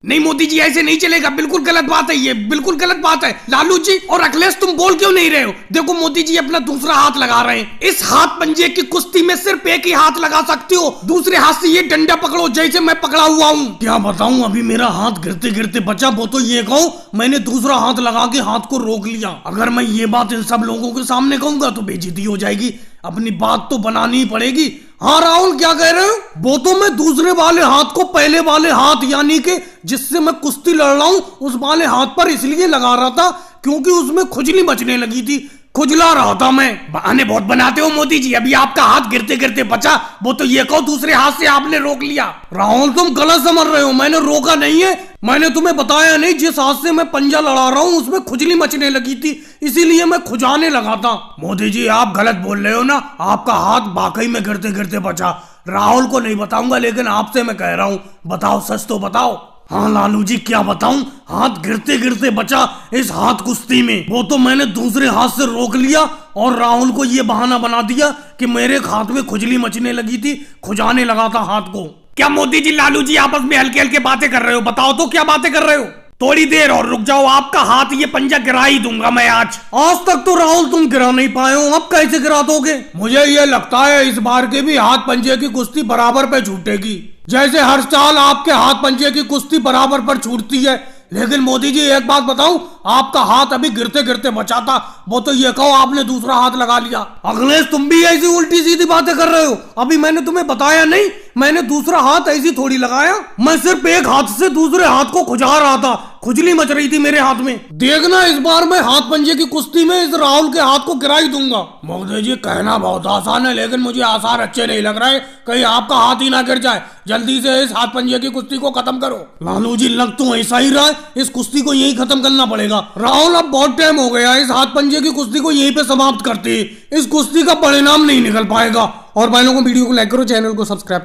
नहीं मोदी जी ऐसे नहीं चलेगा, बिल्कुल गलत बात है, ये बिल्कुल गलत बात है। लालू जी और अखिलेश तुम बोल क्यों नहीं रहे हो? देखो मोदी जी अपना दूसरा हाथ लगा रहे हैं। इस हाथ पंजे की कुश्ती में सिर्फ एक ही हाथ लगा सकते हो, दूसरे हाथ से ये डंडा पकड़ो जैसे मैं पकड़ा हुआ हूँ। क्या बताऊँ, अभी मेरा हाथ गिरते गिरते बचा। वो तो ये कहूँ मैंने दूसरा हाथ लगा के हाथ को रोक लिया। अगर मैं ये बात इन सब लोगों के सामने कहूंगा तो बेइज्जती हो जाएगी, अपनी बात तो बनानी ही पड़ेगी। हाँ राहुल क्या कह रहे हो? वो तो मैं दूसरे वाले हाथ को पहले वाले हाथ यानी कि जिससे मैं कुश्ती लड़ रहा हूँ उस वाले हाथ पर इसलिए लगा रहा था क्योंकि उसमें खुजली मचने लगी थी, खुजला रहा था मैं। बहाने बहुत बनाते हो मोदी जी, अभी आपका हाथ गिरते गिरते बचा, वो तो ये कहो दूसरे हाथ से आपने रोक लिया। राहुल तुम गलत समझ रहे हो, मैंने रोका नहीं है, मैंने तुम्हें बताया नहीं जिस हाथ से मैं पंजा लड़ा रहा हूँ उसमें खुजली मचने लगी थी इसीलिए मैं खुजाने लगा था। मोदी जी आप गलत बोल रहे हो ना, आपका हाथ वाकई में गिरते गिरते बचा। राहुल को नहीं बताऊंगा लेकिन आपसे मैं कह रहा हूँ, बताओ सच तो बताओ। हाँ लालू जी क्या बताऊं, हाथ गिरते गिरते बचा इस हाथ कुश्ती में। वो तो मैंने दूसरे हाथ से रोक लिया और राहुल को ये बहाना बना दिया कि मेरे हाथ में खुजली मचने लगी थी, खुजाने लगा था हाथ को। क्या मोदी जी लालू जी आपस में हल्के हल्के बातें कर रहे हो? बताओ तो क्या बातें कर रहे हो? थोड़ी देर और रुक जाओ, आपका हाथ ये पंजा गिरा ही दूंगा मैं आज। आज तक तो राहुल तुम गिरा नहीं पाए हो, अब कैसे गिरा दोगे? मुझे ये लगता है इस बार के भी हाथ पंजे की कुश्ती बराबर पे छूटेगी, जैसे हर साल आपके हाथ पंजे की कुश्ती बराबर पर छूटती है। लेकिन मोदी जी एक बात बताऊं, आपका हाथ अभी गिरते गिरते बचा था, वो तो ये कहो आपने दूसरा हाथ लगा लिया। अखिलेश तुम भी ऐसी उल्टी सीधी बातें कर रहे हो, अभी मैंने तुम्हें बताया नहीं मैंने दूसरा हाथ ऐसी थोड़ी लगाया, मैं सिर्फ एक हाथ से दूसरे हाथ को खुजा रहा था, खुजली मच रही थी मेरे हाथ में। देखना इस बार मैं हाथ पंजे की कुश्ती में इस राहुल के हाथ को गिरा ही दूंगा। मोदी जी कहना बहुत आसान है लेकिन मुझे आसार अच्छे नहीं लग रहे, कहीं आपका हाथ ही ना गिर जाए। जल्दी से इस हाथ पंजे की कुश्ती को खत्म करो। लालू जी लग तो ऐसा ही रहा है, इस कुश्ती को यही खत्म करना पड़ेगा। राहुल अब बहुत टाइम हो गया, इस हाथ पंजे की कुश्ती को यहीं पे समाप्त करते हैं, इस कुश्ती का परिणाम नहीं निकल पाएगा। और भाई लोगों वीडियो को लाइक करो, चैनल को सब्सक्राइब करो।